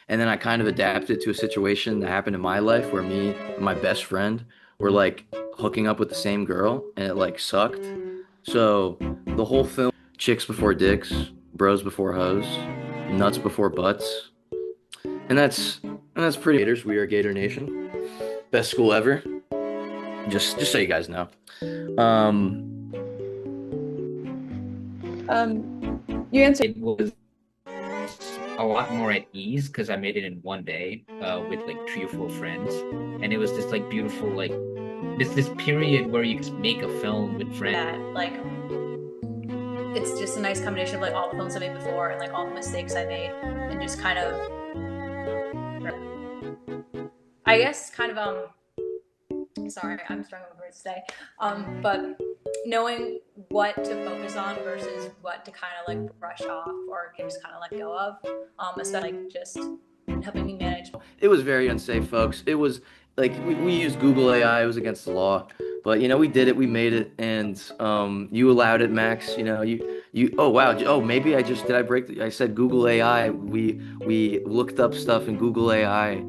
And then I kind of adapted to a situation that happened in my life where me and my best friend were like hooking up with the same girl and it like sucked. So the whole film, chicks before dicks, bros before hoes, nuts before butts. And that's pretty Gators. We are Gator Nation. Best school ever. Just so you guys know. Um You answered. It was a lot more at ease because I made it in one day with like 3 or 4 friends, and it was this like beautiful like this period where you just make a film with friends. That like it's just a nice combination of like all the films I made before and like all the mistakes I made and just kind of I guess kind of sorry, I'm struggling with words today. But knowing what to focus on versus what to kind of like brush off or can just kind of let go of, especially like just helping me manage. it was very unsafe, folks. It was like we used Google AI. It was against the law, but we did it. We made it, and you allowed it, Max. You. Oh wow. Oh, maybe I just did. I break. I said Google AI. We looked up stuff, and Google AI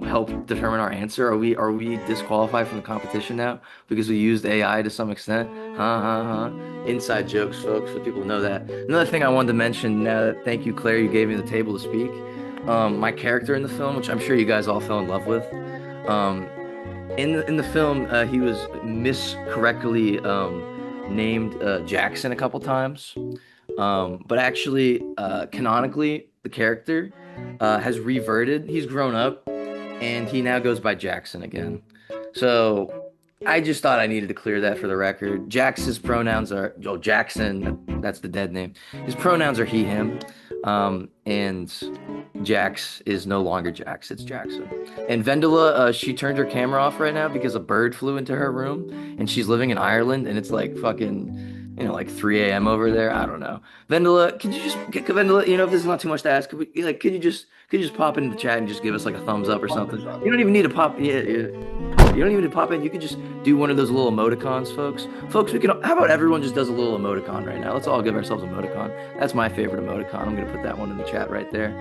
helped determine our answer. Are we disqualified from the competition now because we used AI to some extent? Ha ha ha. Inside jokes, folks. So people know that. Another thing I wanted to mention. Now that thank you, Claire. You gave me the table to speak. My character in the film, which I'm sure you guys all fell in love with. Um, in the film, he was miscorrectly named Jackson a couple times, but actually, canonically, the character has reverted. He's grown up, and he now goes by Jackson again. So I just thought I needed to clear that for the record. Jax's pronouns are Jackson. That's the dead name. His pronouns are he, him, and Jax is no longer Jax. It's Jackson. And Vendela, she turned her camera off right now because a bird flew into her room, and she's living in Ireland, and it's like fucking, like 3 a.m. over there. I don't know. Vendela, could you just, Vendela, if this is not too much to ask, could you just pop into the chat and just give us like a thumbs up or something? You don't even need to pop. Yeah, yeah. You don't even need to pop in. You could just do one of those little emoticons, folks. Folks, how about everyone just does a little emoticon right now? Let's all give ourselves a emoticon. That's my favorite emoticon. I'm gonna put that one in the chat right there.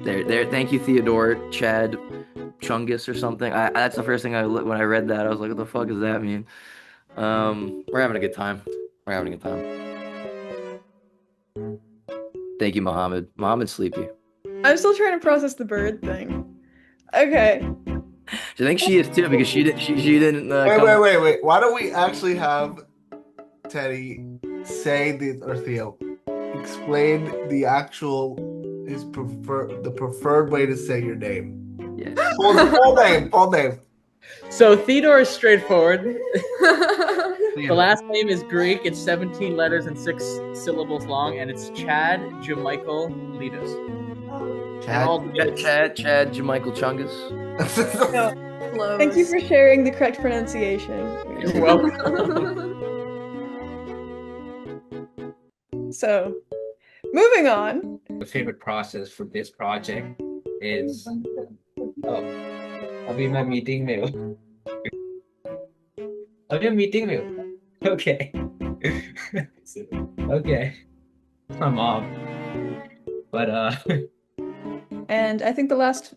There. Thank you, Theodore, Chad, Chungus or something. That's the first thing when I read that. I was like, what the fuck does that mean? We're having a good time. We're having a good time. Thank you, Mohammed. Mohammed's sleepy. I'm still trying to process the bird thing. Okay. I think she is too because she didn't. She didn't. Wait. Why don't we actually have Teddy say or Theo explain the preferred way to say your name? Yes. Full name. So Theodore is straightforward. The last name is Greek. It's 17 letters and 6 syllables long, and it's Chad Jamichael Leadus. Chad Jamichael Chungus. Thank you for sharing the correct pronunciation. You're welcome. So, moving on. The favorite process for this project is अभी मैं meeting में हूँ Okay. Okay. My mom. But And I think the last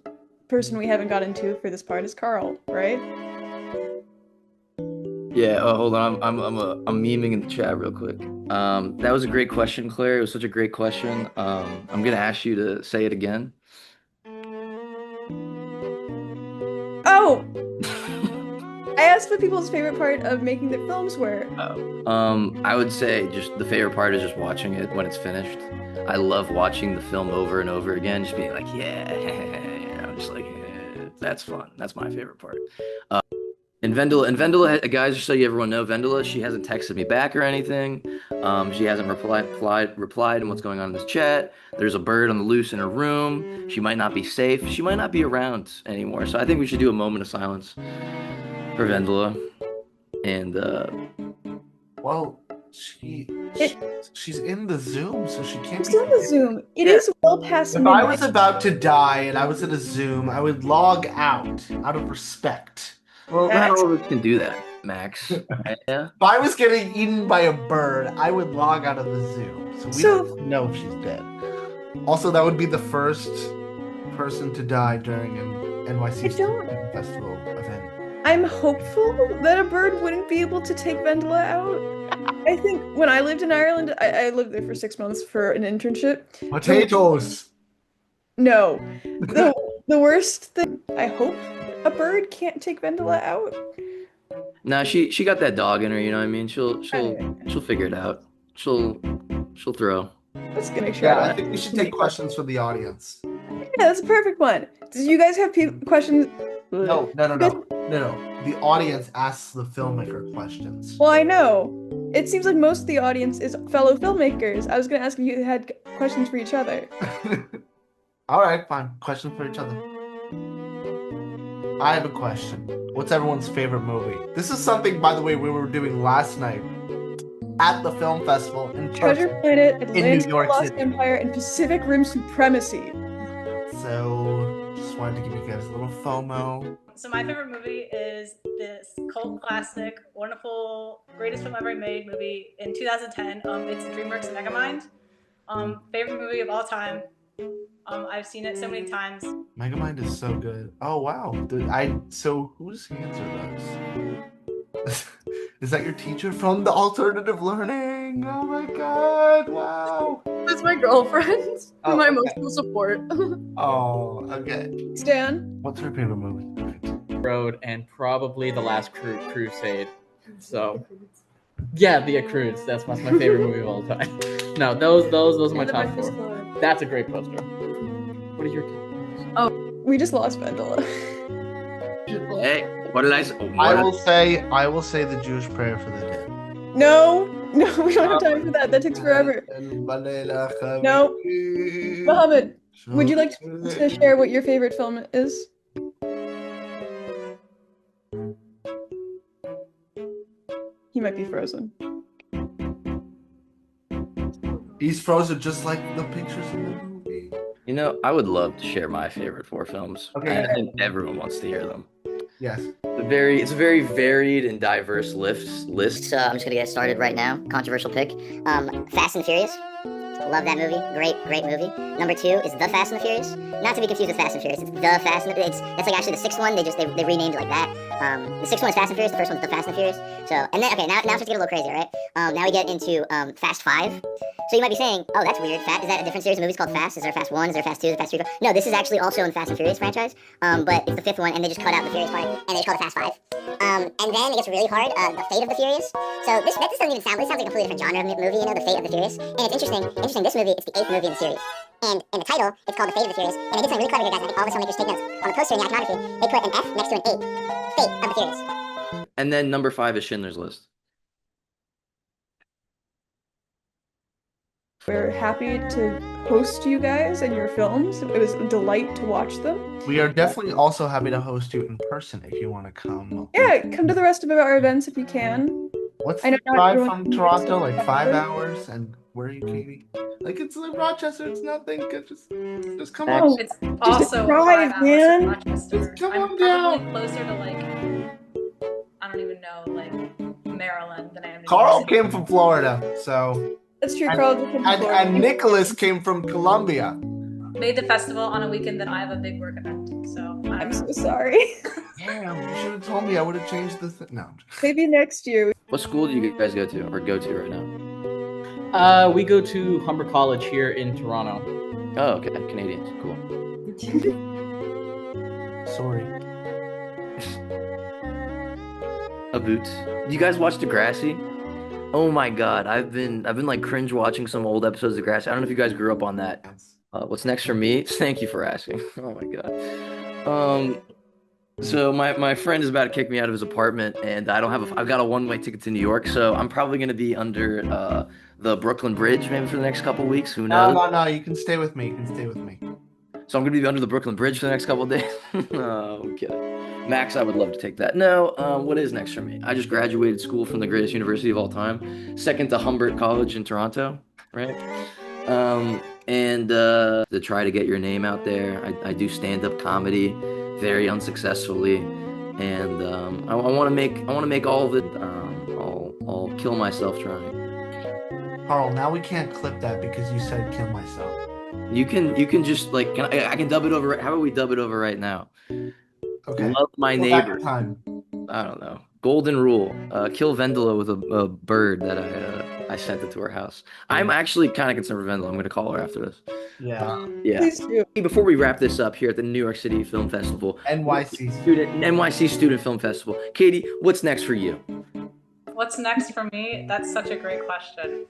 person we haven't got into for this part is Carl, right? Yeah. Oh, hold on. I'm memeing in the chat real quick. That was a great question, Claire. It was such a great question. I'm gonna ask you to say it again. Oh. I asked what people's favorite part of making their films were. I would say just the favorite part is just watching it when it's finished. I love watching the film over and over again, just being like, yeah, just like, yeah, that's fun. That's my favorite part. And Vendela, guys, just so you everyone know, Vendela, she hasn't texted me back or anything. She hasn't replied on what's going on in this chat. There's a bird on the loose in her room. She might not be safe. She might not be around anymore. So I think we should do a moment of silence for Vendela. And well, she's in the Zoom, so she can't be in the Zoom. It is well past midnight. If I was about to die and I was in a Zoom, I would log out of respect. Well, not all of us can do that, Max. Yeah. If I was getting eaten by a bird, I would log out of the Zoom. So we don't know if she's dead. Also, that would be the first person to die during an NYC I don't- Film Festival event? I'm hopeful that a bird wouldn't be able to take Vendela out. I think when I lived in Ireland, I lived there for 6 months for an internship. Potatoes. No, the worst thing. I hope a bird can't take Vendela out. Nah, she got that dog in her. You know what I mean? She'll figure it out. She'll throw. Let's make sure. Yeah, I think we should take questions from the audience. Yeah, that's a perfect one. Do you guys have questions? No. The audience asks the filmmaker questions. Well, I know. It seems like most of the audience is fellow filmmakers. I was gonna ask if you had questions for each other. All right, fine. Questions for each other. I have a question. What's everyone's favorite movie? This is something, by the way, we were doing last night at the film festival in Treasure Planet, New Atlantis, York Lost City. Empire, and Pacific Rim Supremacy. So, just wanted to give you guys a little FOMO. So my favorite movie is this cult classic, wonderful, greatest film ever made movie in 2010. It's DreamWorks Megamind. Favorite movie of all time. I've seen it so many times. Megamind is so good. Oh wow. So whose hands are those? Is that your teacher from the alternative learning? Oh my god, wow. That's my girlfriend. Oh, My okay. emotional support. Oh, okay. Stan? What's her favorite movie? Road and probably The Last Crusade. So, yeah, The Accrueds. That's my favorite movie of all time. No, those are my top four. That's a great poster. What are your? We just lost Vendela. Hey, what did I say? I will say the Jewish prayer for the dead. No, we don't have time for that. That takes forever. No. Mohammed, would you like to share what your favorite film is? He might be frozen. He's frozen just like the pictures in the movie. You know, I would love to share my favorite 4 films. Okay. I think everyone wants to hear them. Yes. It's a very varied and diverse list. So I'm just gonna get started right now. Controversial pick. Fast and Furious. Love that movie. Great movie. Number 2 is The Fast and the Furious. Not to be confused with Fast and Furious. It's The Fast and it's like actually the 6th one. They renamed it like that. The 6th one is Fast and Furious. The 1st one's The Fast and the Furious. So and then okay now it's get a little crazy, right? Now we get into Fast 5. So you might be saying, oh, that's weird. Is that a different series of movies called Fast? Is there Fast 1? Is there Fast 2? Is there Fast 3? No, this is actually also in the Fast and Furious franchise. But it's the 5th one, and they just cut out the Furious part, and they just call it Fast 5. And then it gets really hard, the Fate of the Furious. So that doesn't even sound, it sounds like a completely different genre of movie, you know, the Fate of the Furious. And it's interesting, this movie, it's the 8th movie in the series. And in the title, it's called The Fate of the Furious. And they did something really clever here, guys. I think all the filmmakers take notes. On the poster in the iconography, they put an F next to an 8. Fate of the Furious. And then number 5 is Schindler's List. We're happy to host you guys and your films. It was a delight to watch them. We are definitely also happy to host you in person if you want to come. Yeah, come to the rest of our events if you can. What's I know the not drive everyone from can Toronto? make it. Like 5 hours? And where are you, Katie? Like it's like Rochester. It's nothing. Just come on. Oh, It's a also drive, 5 hours man. from Rochester. Just come I'm on down. probably closer to like I don't even know, like Maryland than I am to Carl New Jersey. came from Florida, so That's true, And- Carl. just come to Florida. and Nicholas came from Colombia. Made the festival on a weekend that I have a big work event. So I I'm don't know. so sorry. Damn, you should have told me. I would have changed the thing. No. Maybe next year. What school do you guys go to right now? We go to Humber College here in Toronto. Oh, okay. Canadians. Cool. Sorry. A boot. Do you guys watch Degrassi? Oh my god, I've been like cringe watching some old episodes of Degrassi. I don't know if you guys grew up on that. What's next for me? Thank you for asking. Oh my god. So my friend is about to kick me out of his apartment, and I've got a one-way ticket to New York, so I'm probably gonna be under the Brooklyn Bridge maybe for the next couple weeks. Who knows? No. You can stay with me. So I'm gonna be under the Brooklyn Bridge for the next couple of days. No, I'm kidding. Max, I would love to take that. No, what is next for me? I just graduated school from the greatest university of all time, second to Humber College in Toronto, right? And to try to get your name out there. I do stand-up comedy, very unsuccessfully, and I want to make all of it. I'll kill myself trying. Carl, now we can't clip that because you said kill myself. You can just like I can dub it over. How about we dub it over right now? Okay. Love my Go back neighbor. in time. I don't know. Golden rule. Kill Vendela with a bird that I sent it to her house. I'm actually kind of concerned for Vendela. I'm gonna call her after this. Yeah. Yeah. Please do. Before we wrap this up here at the New York City Film Festival, NYC Student Film Festival. Katie, what's next for you? What's next for me? That's such a great question.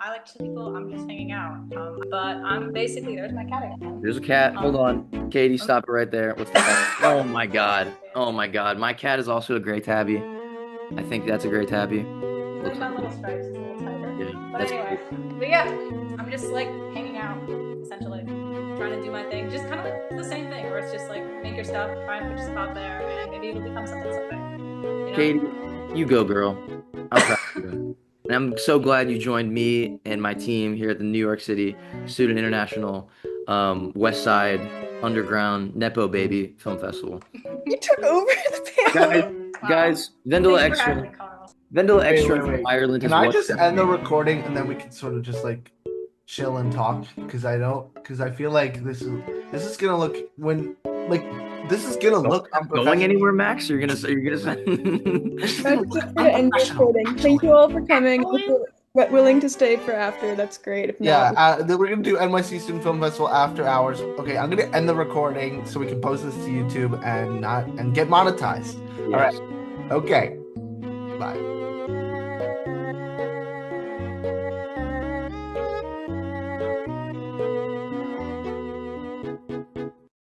I like to people. I'm just hanging out. But I'm basically, there's my cat again. There's a cat. Hold on. Katie, stop it right there. What's the cat? Oh my God. Oh my God. My cat is also a gray tabby. I think that's a gray tabby. There's my little stripes. It's a little tighter. Yeah, But that's anyway, but yeah, I'm just like hanging out, essentially. Trying to do my thing. Just kind of like the same thing where it's just like make your stuff, try and put your stuff out there, and maybe it'll become something someday. You know? Katie, you go, girl. I'm proud of you. And I'm so glad you joined me and my team here at the New York City Student International West Side Underground Nepo Baby Film Festival. You took over the panel. Guys, Vendela Thanks for having Extra. me, Carl. Vendela Extra Wait. from Ireland. Can has I watched just that end the movie. recording and then we can sort of just like chill and talk? Because I feel like this is gonna look this is gonna look Going anywhere, Max? You're gonna I'm just gonna end the recording. Thank you all for coming. If you're willing to stay for after, that's great. If not, Yeah, then we're gonna do NYC Student Film Festival after hours. Okay, I'm gonna end the recording so we can post this to YouTube and get monetized. All right. Yes. Okay. Bye.